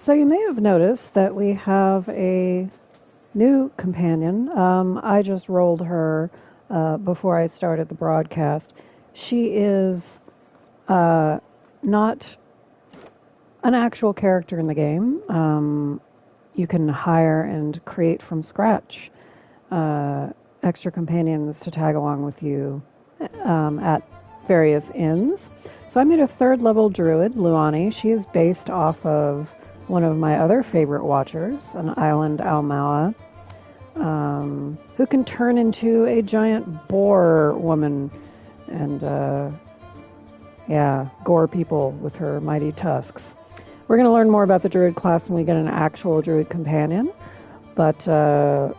So you may have noticed that we have a new companion. I just rolled her before I started the broadcast. She is not an actual character in the game. You can hire and create from scratch extra companions to tag along with you at various inns. So I made a third level druid, Luani. She is based off of one of my other favorite watchers, an island Almala, who can turn into a giant boar woman and, gore people with her mighty tusks. We're going to learn more about the druid class when we get an actual druid companion, but for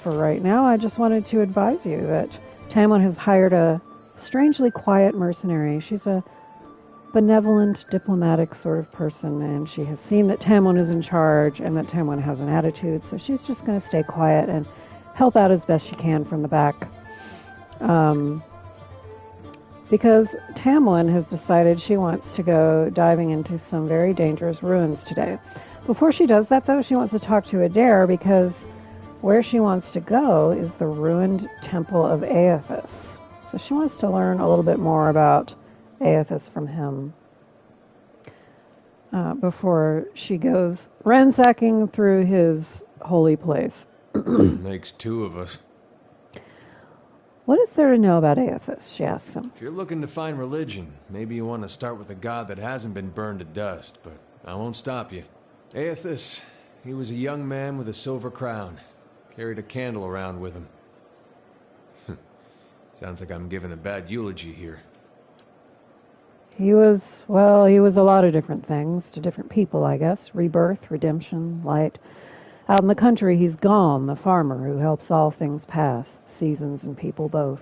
right now, I just wanted to advise you that Tamwen has hired a strangely quiet mercenary. She's a benevolent, diplomatic sort of person, and she has seen that Tamwen is in charge and that Tamwen has an attitude, so she's just going to stay quiet and help out as best she can from the back. Because Tamwen has decided she wants to go diving into some very dangerous ruins today. Before she does that, though, she wants to talk to Eder, because where she wants to go is the ruined temple of Eothas. So she wants to learn a little bit more about Eothas from him before she goes ransacking through his holy place. Makes two of us. What is there to know about Eothas, she asks him. If you're looking to find religion, maybe you want to start with a god that hasn't been burned to dust, but I won't stop you. Eothas, he was a young man with a silver crown. Carried a candle around with him. Sounds like I'm giving a bad eulogy here. He was a lot of different things to different people, I guess. Rebirth, redemption, light. Out in the country, he's Gone, the farmer who helps all things pass, seasons and people both.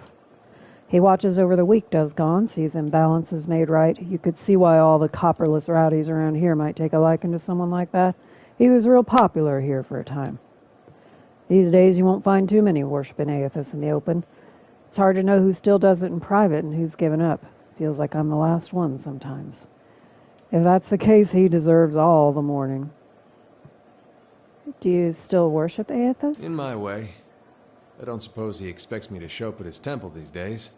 He watches over the weak, does Gone, sees imbalances made right. You could see why all the copperless rowdies around here might take a liking to someone like that. He was real popular here for a time. These days, you won't find too many worshiping Eothas in the open. It's hard to know who still does it in private and who's given up. Feels like I'm the last one sometimes. If that's the case, he deserves all the mourning. Do you still worship Eothas? In my way. I don't suppose he expects me to show up at his temple these days.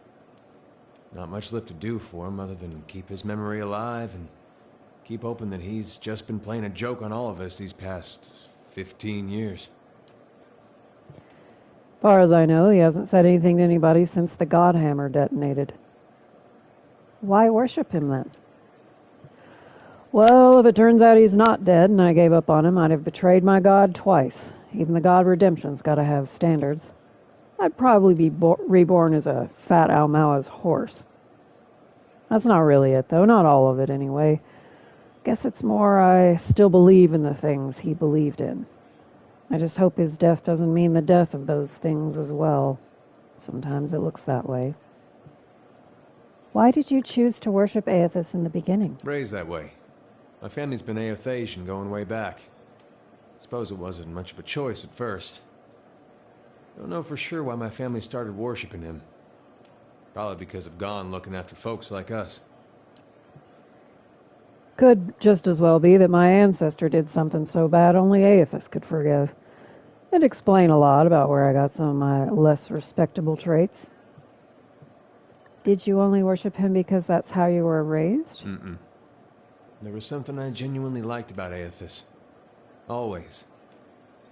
Not much left to do for him other than keep his memory alive and keep hoping that he's just been playing a joke on all of us these past 15 years. Far as I know, he hasn't said anything to anybody since the Godhammer detonated. Why worship him then? Well, if it turns out he's not dead and I gave up on him, I'd have betrayed my God twice. Even the God Redemption's got to have standards. I'd probably be reborn as a fat Almawa's horse. That's not really it, though. Not all of it, anyway. Guess it's more I still believe in the things he believed in. I just hope his death doesn't mean the death of those things as well. Sometimes it looks that way. Why did you choose to worship Eothas in the beginning? Raised that way. My family's been Eothasian going way back. Suppose it wasn't much of a choice at first. Don't know for sure why my family started worshiping him. Probably because of Gone looking after folks like us. Could just as well be that my ancestor did something so bad only Eothas could forgive. It'd explain a lot about where I got some of my less respectable traits. Did you only worship him because that's how you were raised? Mm-mm. There was something I genuinely liked about Eothas. Always.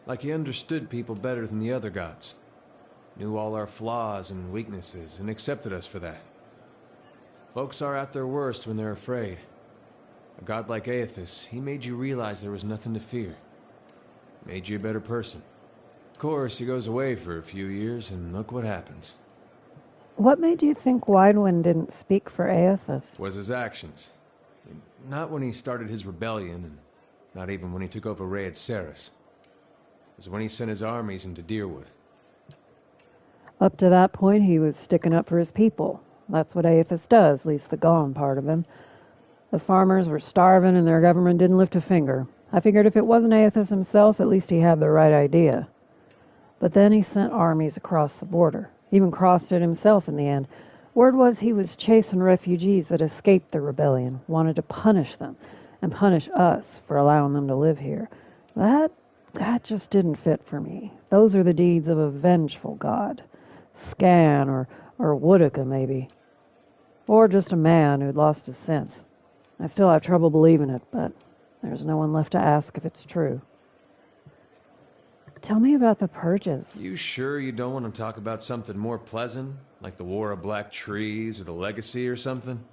Like he understood people better than the other gods. Knew all our flaws and weaknesses and accepted us for that. Folks are at their worst when they're afraid. A god like Eothas, he made you realize there was nothing to fear. Made you a better person. Of course, he goes away for a few years, and look what happens. What made you think Widewind didn't speak for Eothas? Was his actions. Not when he started his rebellion, and not even when he took over Raed Saris. It was when he sent his armies into Deerwood. Up to that point, he was sticking up for his people. That's what Eothas does, at least the Gone part of him. The farmers were starving and their government didn't lift a finger. I figured if it wasn't Eothas himself, at least he had the right idea. But then he sent armies across the border. Even crossed it himself in the end. Word was he was chasing refugees that escaped the rebellion, wanted to punish them. and punish us for allowing them to live here. That just didn't fit for me. Those are the deeds of a vengeful god. Scan or Woodaka, maybe. Or just a man who'd lost his sense. I still have trouble believing it, but there's no one left to ask if it's true. Tell me about the purges. You sure you don't want to talk about something more pleasant? Like the War of Black Trees or the Legacy or something?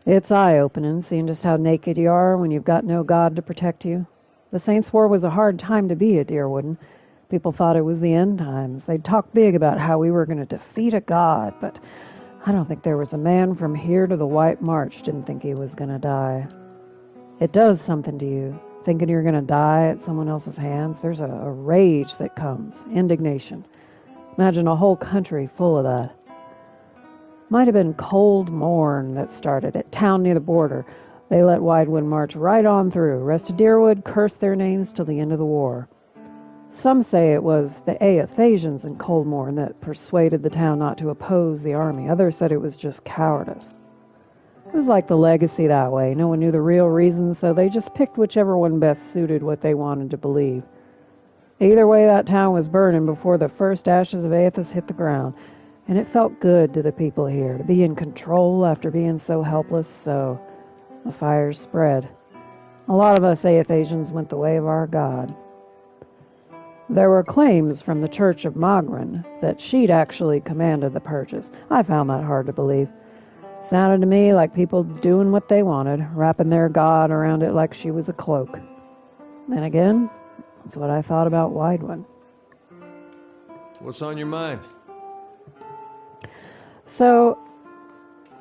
It's eye-opening, seeing just how naked you are when you've got no god to protect you. The Saints' War was a hard time to be at Deerwood. People thought it was the end times. They'd talk big about how we were going to defeat a god, but I don't think there was a man from here to the White March didn't think he was going to die. It does something to you, thinking you're going to die at someone else's hands. There's a rage that comes, indignation. Imagine a whole country full of that. Might have been Cold Morn that started it, town near the border. They let Widewood march right on through. Rest of Deerwood cursed their names till the end of the war. Some say it was the Eothasians in Cold Morn that persuaded the town not to oppose the army. Others said it was just cowardice. It was like the Legacy that way. No one knew the real reason, so they just picked whichever one best suited what they wanted to believe. Either way, that town was burning before the first ashes of Eothas hit the ground, and it felt good to the people here to be in control after being so helpless, so the fires spread. A lot of us Eothasians went the way of our god. There were claims from the Church of Magran that she'd actually commanded the purges. I found that hard to believe. Sounded to me like people doing what they wanted, wrapping their god around it like she was a cloak. Then again, that's what I thought about Widewood. What's on your mind? So,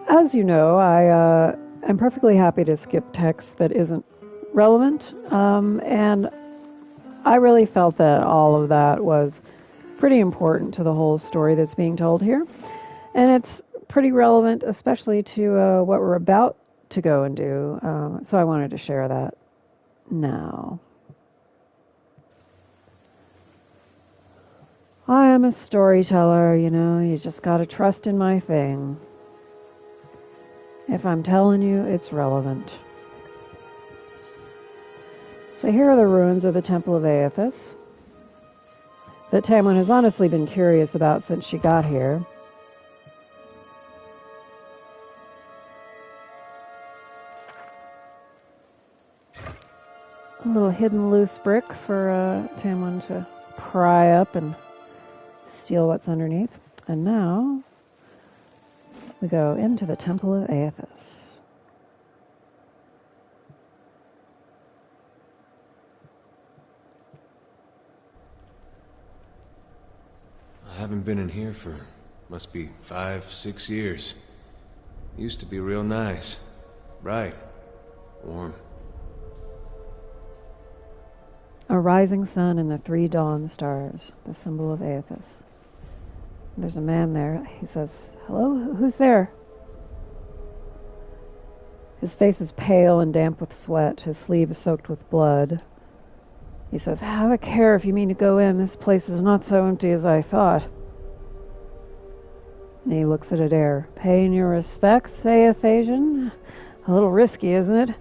as you know, I'm perfectly happy to skip text that isn't relevant, and I really felt that all of that was pretty important to the whole story that's being told here. And it's pretty relevant, especially to what we're about to go and do. So I wanted to share that now. I am a storyteller, you just gotta trust in my thing. If I'm telling you, it's relevant. So here are the ruins of the Temple of Eothas that Tamwen has honestly been curious about since she got here. A little hidden loose brick for Tamwen to pry up and steal what's underneath. And now we go into the Temple of Eothas. I haven't been in here for, must be 5-6 years. Used to be real nice. Bright. Warm. A rising sun and the 3 dawn stars, the symbol of Eothas. There's a man there. He says, "Hello? Who's there?" His face is pale and damp with sweat. His sleeve is soaked with blood. He says, "Have a care if you mean to go in. This place is not so empty as I thought." And he looks at Eder. "Paying your respects, Eothasian? A little risky, isn't it?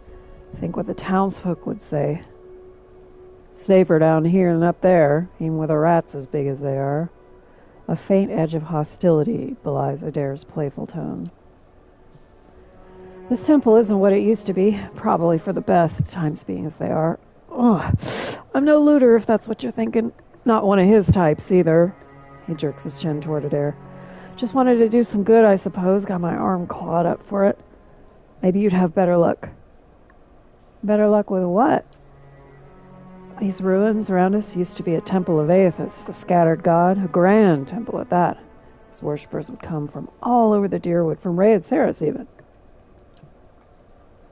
Think what the townsfolk would say. Safer down here than up there, even with the rats as big as they are." A faint edge of hostility belies Eder's playful tone. "This temple isn't what it used to be. Probably for the best, times being as they are. Ugh. I'm no looter, if that's what you're thinking. Not one of his types, either." He jerks his chin toward Eder. "Just wanted to do some good, I suppose. Got my arm clawed up for it. Maybe you'd have better luck." "Better luck with what?" "These ruins around us used to be a temple of Eothas, the scattered god, a grand temple at that. His worshippers would come from all over the Deerwood, from Raed Saris even."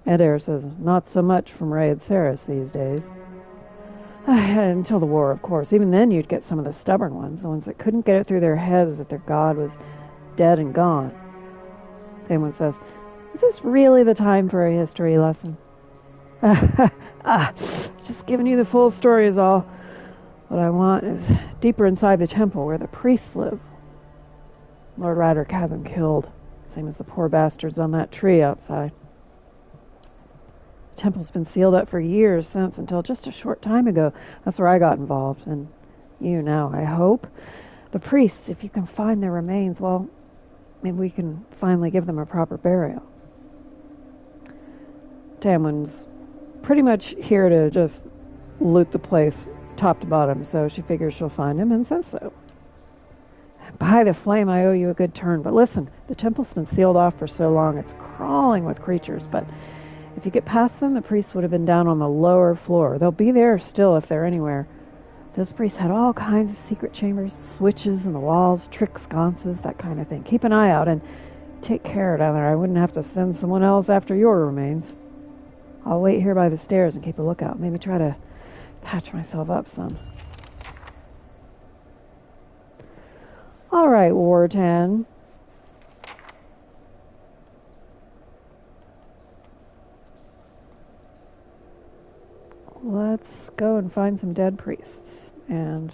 Eder says, "Not so much from Raed Saris these days." "Until the war, of course. Even then you'd get some of the stubborn ones, the ones that couldn't get it through their heads that their god was dead and gone." Tamwen says, "Is this really the time for a history lesson?" Just giving you the full story is all. What I want is deeper inside the temple where the priests live. Lord Ryder had them killed, same as the poor bastards on that tree outside." The temple's been sealed up for years since, until just a short time ago. That's where I got involved, and you now, I hope. The priests, if you can find their remains, well, maybe we can finally give them a proper burial. Tamwen's pretty much here to just loot the place top to bottom, so she figures she'll find him and says so. By the flame, I owe you a good turn, but listen, the temple's been sealed off for so long, it's crawling with creatures, but if you get past them, the priests would have been down on the lower floor. They'll be there still if they're anywhere. Those priests had all kinds of secret chambers, switches in the walls, trick sconces, that kind of thing. Keep an eye out and take care down there. I wouldn't have to send someone else after your remains. I'll wait here by the stairs and keep a lookout. Maybe try to patch myself up some. All right, Wartan. Let's go and find some dead priests and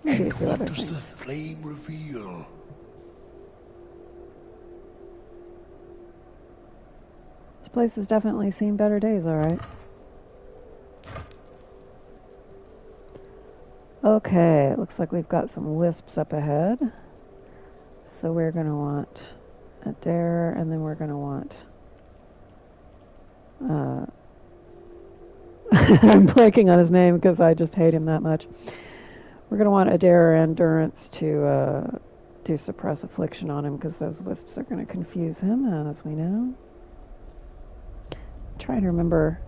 maybe a few other things. What does the flame reveal? This place has definitely seen better days, all right. Okay, it looks like we've got some wisps up ahead. So we're going to want Eder, and then we're going to want... I'm blanking on his name because I just hate him that much. We're going to want Eder and Endurance to do suppress affliction on him because those wisps are going to confuse him, as we know. I'm trying to remember...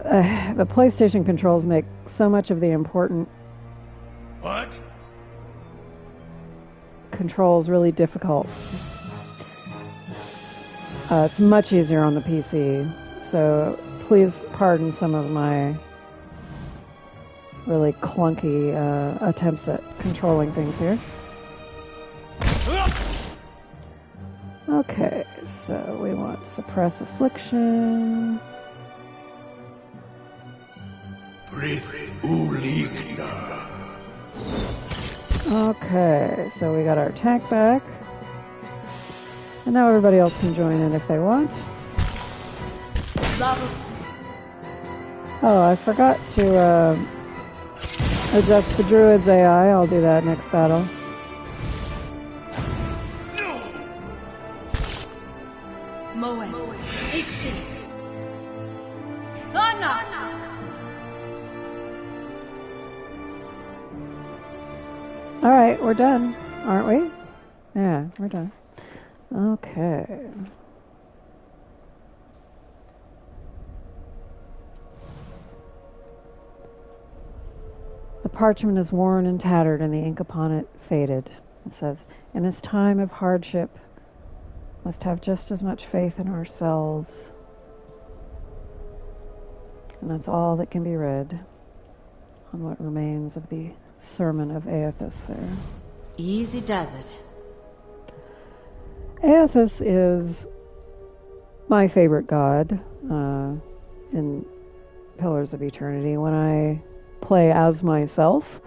the PlayStation controls make so much of the important controls really difficult. It's much easier on the PC, so please pardon some of my really clunky attempts at controlling things here. Okay, so we want suppress affliction. Okay, so we got our attack back. And now everybody else can join in if they want. Oh, I forgot to adjust the druid's AI. I'll do that next battle. Alright, we're done, aren't we? Yeah, we're done. Okay. The parchment is worn and tattered, and the ink upon it faded. It says, in this time of hardship, must have just as much faith in ourselves. And that's all that can be read on what remains of the sermon of Eothas there. Easy does it. Eothas is my favorite god in Pillars of Eternity. When I play as myself,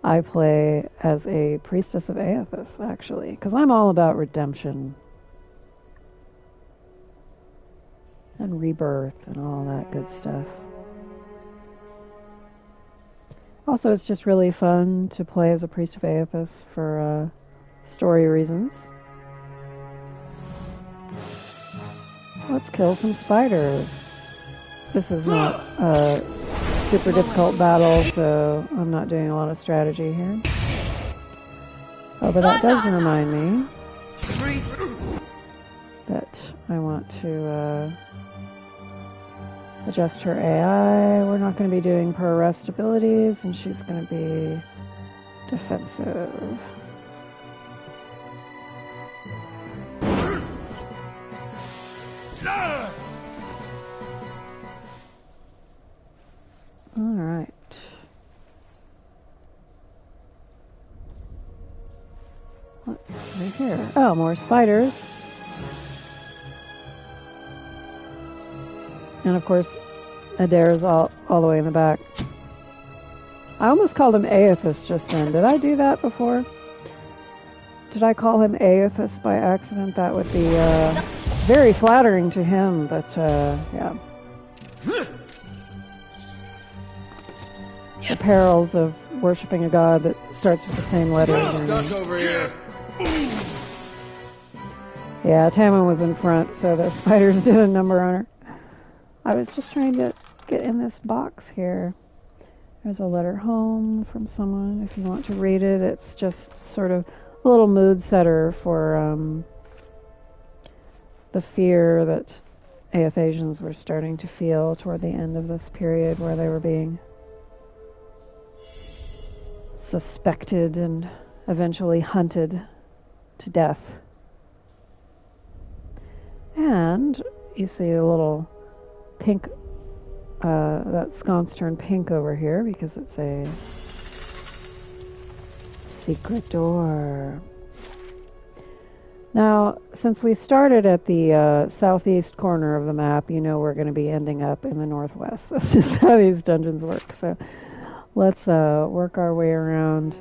I play as a priestess of Eothas, actually, because I'm all about redemption and rebirth and all that good stuff. Also, it's just really fun to play as a priest of Eothas for story reasons. Let's kill some spiders. This is not a super difficult battle, so I'm not doing a lot of strategy here. Oh, but that does remind me that I want to adjust her AI. We're not going to be doing per arrest abilities, and she's going to be defensive. Alright. Let's see here. Oh, more spiders. And of course, Eder's all the way in the back. I almost called him Eothas just then. Did I do that before? Did I call him Eothas by accident? That would be very flattering to him, but yeah. The perils of worshipping a god that starts with the same letter as your name. Stuck over here. Yeah, Tamwen was in front, so the spiders did a number on her. I was just trying to get in this box here. There's a letter home from someone, if you want to read it. It's just sort of a little mood setter for the fear that Eothasians were starting to feel toward the end of this period where they were being suspected and eventually hunted to death. And you see a little pink, that sconce turned pink over here because it's a secret door. Now, since we started at the southeast corner of the map, you know we're going to be ending up in the northwest. That's just how these dungeons work. So let's work our way around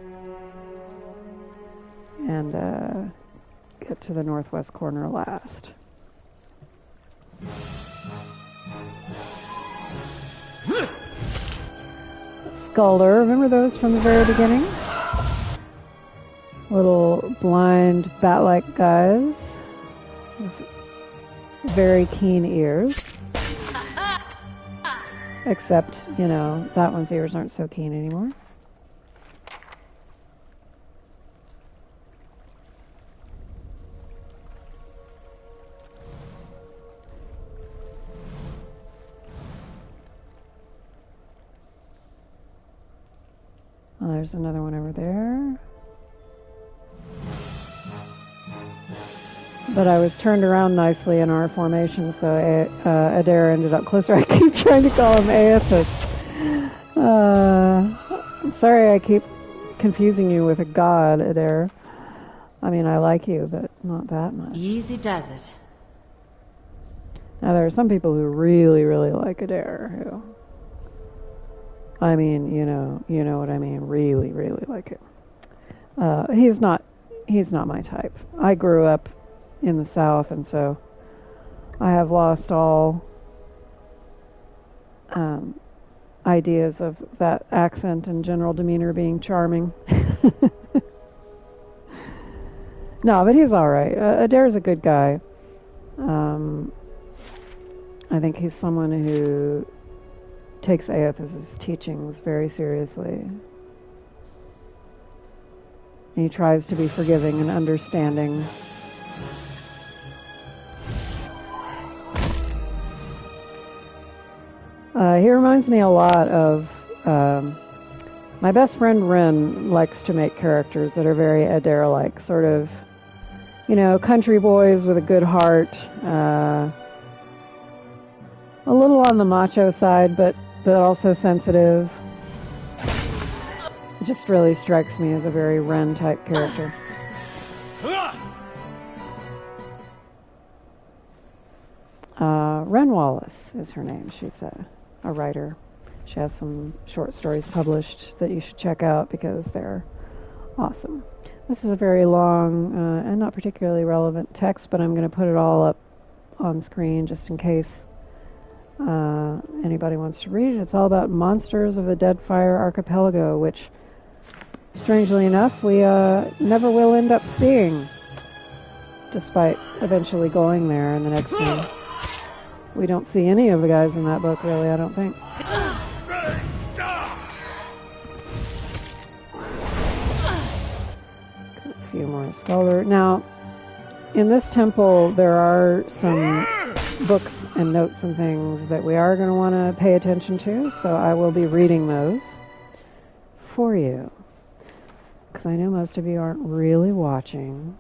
and get to the northwest corner last. Skuldr, remember those from the very beginning? Little blind bat-like guys with very keen ears. Except, you know, that one's ears aren't so keen anymore. Oh, there's another one over there. But I was turned around nicely in our formation, so Eder ended up closer. I keep trying to call him Eothas. I'm sorry I keep confusing you with a god, Eder. I mean, I like you, but not that much. Easy does it. Now, there are some people who really, really like Eder, who... I mean, you know what I mean. Really, really like it. He's not my type. I grew up in the South, and so I have lost all ideas of that accent and general demeanor being charming. No, but he's all right. Eder's a good guy. I think he's someone who takes Eothas' teachings very seriously. And he tries to be forgiving and understanding. He reminds me a lot of my best friend Ren likes to make characters that are very Eder-like, sort of, you know, country boys with a good heart, a little on the macho side, but also sensitive. It just really strikes me as a very Ren-type character. Ren Wallace is her name. She's a writer. She has some short stories published that you should check out because they're awesome. This is a very long and not particularly relevant text, but I'm going to put it all up on screen just in case anybody wants to read it. It's all about monsters of the Deadfire Archipelago, which, strangely enough, we never will end up seeing, despite eventually going there in the next game. We don't see any of the guys in that book, really, I don't think. A few more Skuldr. Now, in this temple, there are some books and notes and things that we are going to want to pay attention to, so I will be reading those for you. Because I know most of you aren't really watching.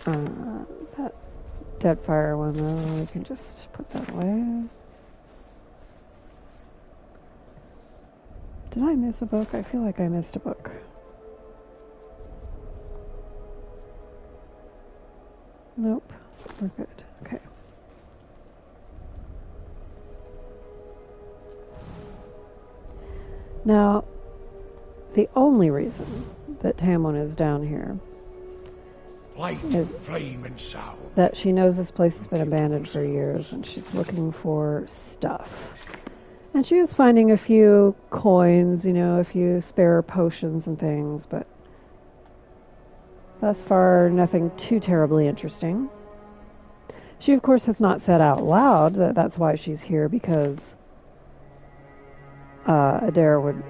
That Deadfire one, though, we can just put that away. Did I miss a book? I feel like I missed a book. Nope. We're good. Okay. Now, the only reason that Tamwen is down here light, is flame, and sound. that she knows this place has been abandoned for years, and she's looking for stuff. And she was finding a few coins, you know, a few spare potions and things, but thus far, nothing too terribly interesting. She, of course, has not said out loud that that's why she's here, because Eder would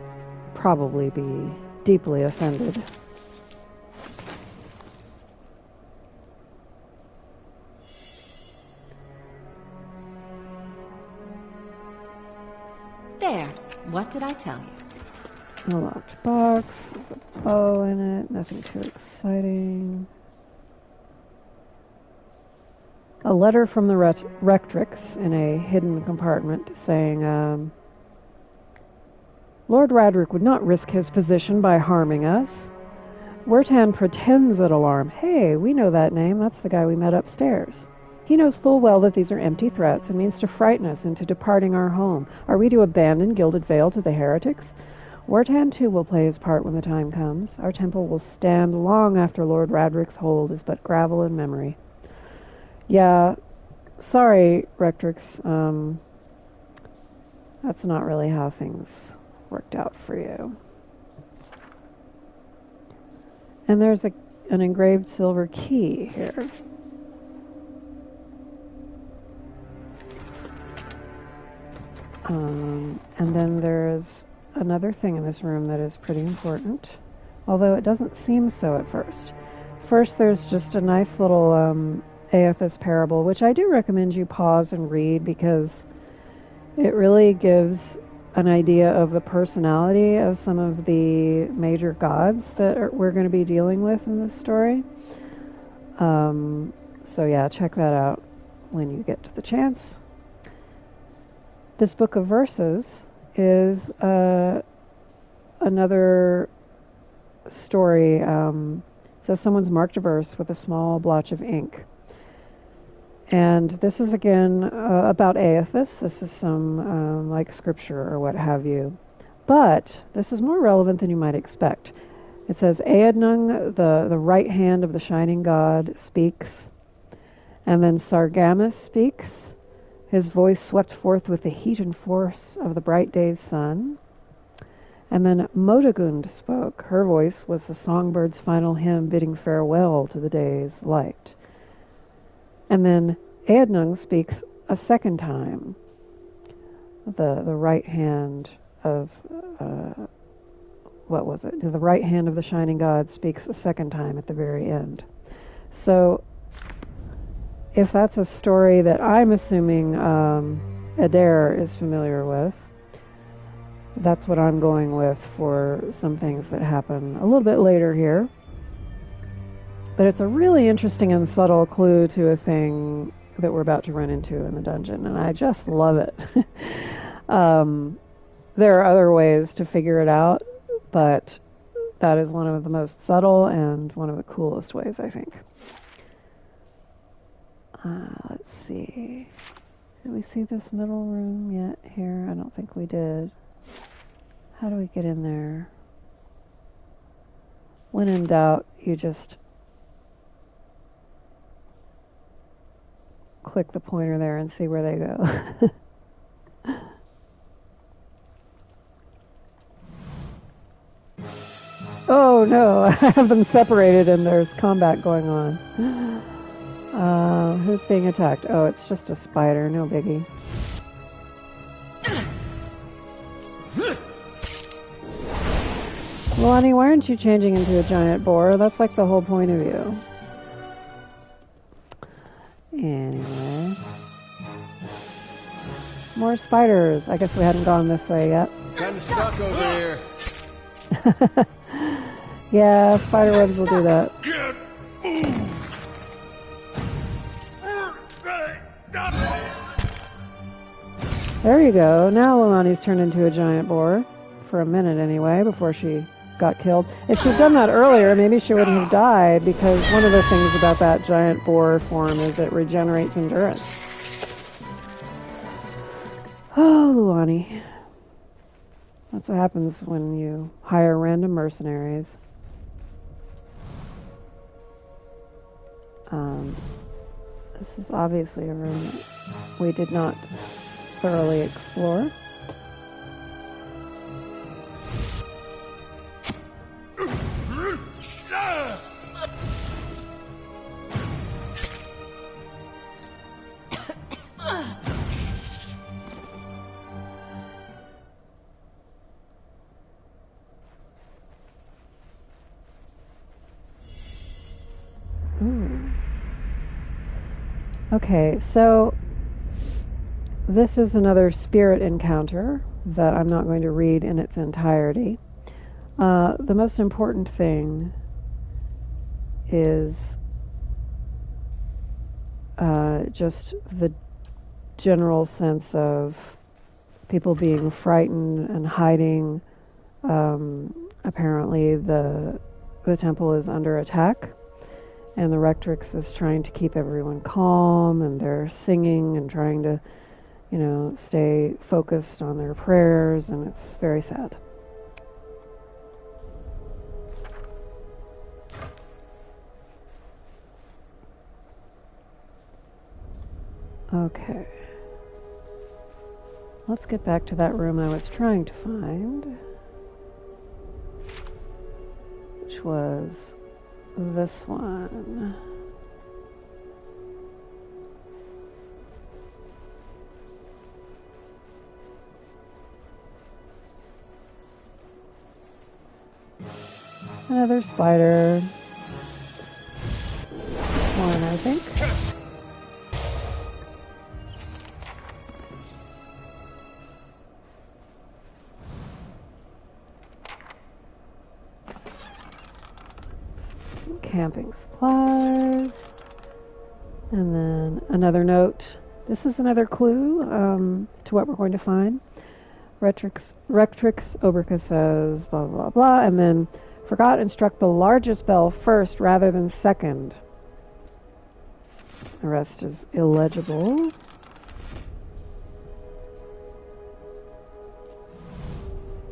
probably be deeply offended. There. What did I tell you? A locked box with a bow in it. Nothing too exciting. A letter from the Rectrix in a hidden compartment saying, Lord Radric would not risk his position by harming us. Wertan pretends at alarm. Hey, we know that name. That's the guy we met upstairs. He knows full well that these are empty threats and means to frighten us into departing our home. Are we to abandon Gilded Vale to the heretics? Wertan, too, will play his part when the time comes. Our temple will stand long after Lord Radric's hold is but gravel and memory. Yeah, sorry, Rectrix. That's not really how things worked out for you. And there's an engraved silver key here. And then there's another thing in this room that is pretty important, although it doesn't seem so at first. First, there's just a nice little Eothas parable, which I do recommend you pause and read, because it really gives an idea of the personality of some of the major gods that we're going to be dealing with in this story. So yeah, check that out when you get to the chance. This book of verses is another story. So someone's marked a verse with a small blotch of ink. And this is again about Eothas. This is some like scripture or what have you. But this is more relevant than you might expect. It says, Eadnung, the right hand of the shining god, speaks. And then Sargamus speaks. His voice swept forth with the heat and force of the bright day's sun. And then Modagund spoke. Her voice was the songbird's final hymn bidding farewell to the day's light. And then Eadnung speaks a second time. The right hand of, what was it? The right hand of the shining god speaks a second time at the very end. So, if that's a story that I'm assuming Eder is familiar with, that's what I'm going with for some things that happen a little bit later here. But it's a really interesting and subtle clue to a thing that we're about to run into in the dungeon, and I just love it. There are other ways to figure it out, but that is one of the most subtle and one of the coolest ways, I think. Let's see. Did we see this middle room yet here? I don't think we did. How do we get in there? When in doubt, you just click the pointer there and see where they go. Oh no, I have them separated and there's combat going on. Who's being attacked? Oh, it's just a spider, no biggie. Luani, why aren't you changing into a giant boar? That's like the whole point of you. Anyway. More spiders. I guess we hadn't gone this way yet. Kinda stuck over here. Yeah, spider webs will do that. There you go. Now Luani's turned into a giant boar. For a minute anyway, before she got killed. If she'd done that earlier, maybe she wouldn't have died, because one of the things about that giant boar form is it regenerates endurance. Oh, Luani. That's what happens when you hire random mercenaries. This is obviously a room that we did not thoroughly explore. Okay, so this is another spirit encounter that I'm not going to read in its entirety. The most important thing is just the general sense of people being frightened and hiding. Apparently the temple is under attack. And the Rectrix is trying to keep everyone calm, and they're singing and trying to, stay focused on their prayers, and it's very sad. Okay. Let's get back to that room I was trying to find, which was this one. Another spider. One, I think. Camping supplies, and then another note. This is another clue to what we're going to find. Rectrix Oberka says blah blah blah, and then forgot and struck the largest bell first rather than second. The rest is illegible.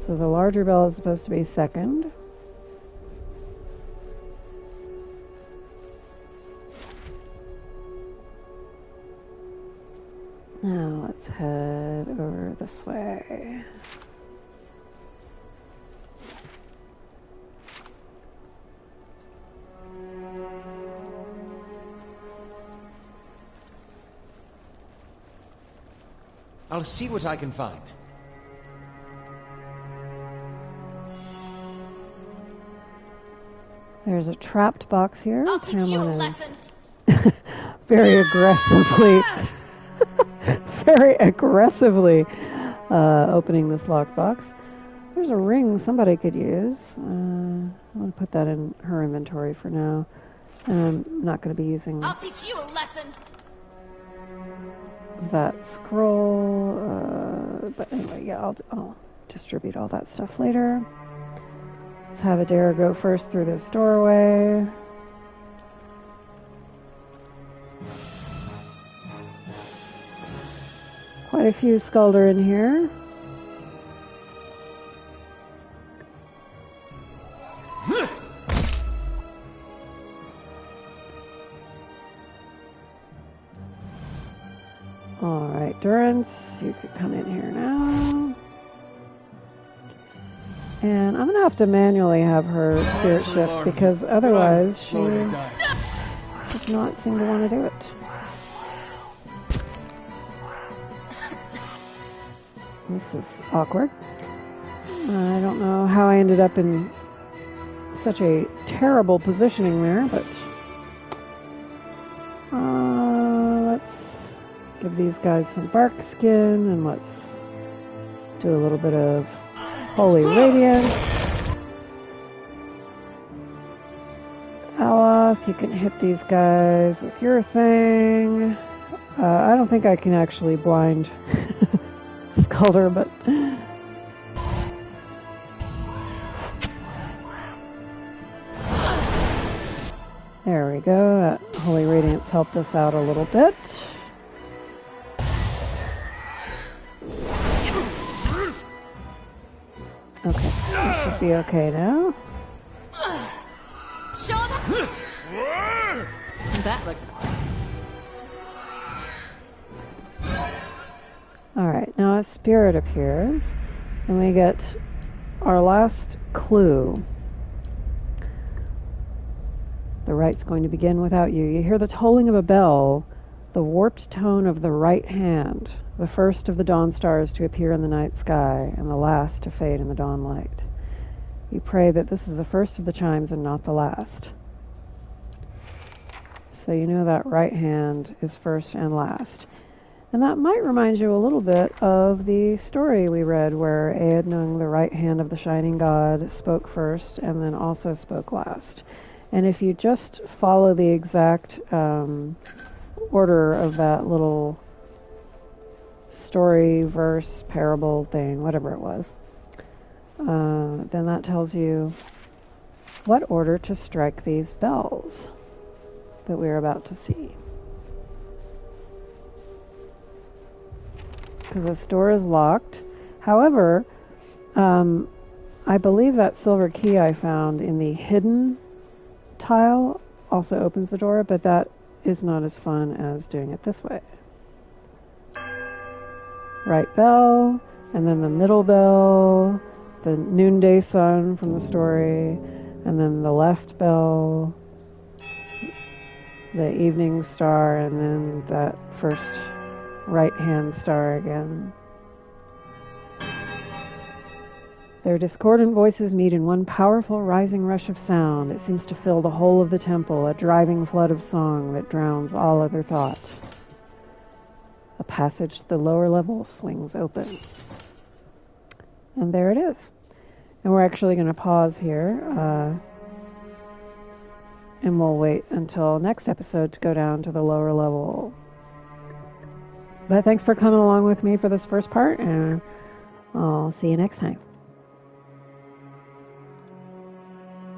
So the larger bell is supposed to be second. Now let's head over this way. I'll see what I can find. There's a trapped box here. I'll teach you a lesson. Very aggressively. Very aggressively opening this lockbox. There's a ring somebody could use. I'm going to put that in her inventory for now. I'm not going to be using I'll teach you a lesson. that scroll. But anyway, yeah, I'll distribute all that stuff later. Let's have Eder go first through this doorway. Quite a few Skuldr in here. Alright, Durance, you could come in here now. And I'm going to have to manually have her spirit shift because otherwise she does not seem to want to do it. This is awkward. I don't know how I ended up in such a terrible positioning there, but let's give these guys some bark skin, and let's do a little bit of holy radiance. Eothas, you can hit these guys with your thing. I don't think I can actually blind Skuldr, but there we go. That holy radiance helped us out a little bit. Okay, we should be okay now. That looked... Alright, now a spirit appears, and we get our last clue. The right's going to begin without you. You hear the tolling of a bell, the warped tone of the right hand, the first of the dawn stars to appear in the night sky, and the last to fade in the dawn light. You pray that this is the first of the chimes and not the last. So you know that right hand is first and last. And that might remind you a little bit of the story we read where Eothas, the right hand of the shining god, spoke first and then also spoke last. And if you just follow the exact order of that little story, verse, parable thing, whatever it was, then that tells you what order to strike these bells that we're about to see. Because this door is locked. However, I believe that silver key I found in the hidden tile also opens the door, but that is not as fun as doing it this way. Right bell, and then the middle bell, the noonday sun from the story, and then the left bell, the evening star, and then that first right-hand star again. Their discordant voices meet in one powerful rising rush of sound. It seems to fill the whole of the temple, a driving flood of song that drowns all other thought. A passage to the lower level swings open. And there it is. And we're actually going to pause here, and we'll wait until next episode to go down to the lower level. But thanks for coming along with me for this first part, and I'll see you next time.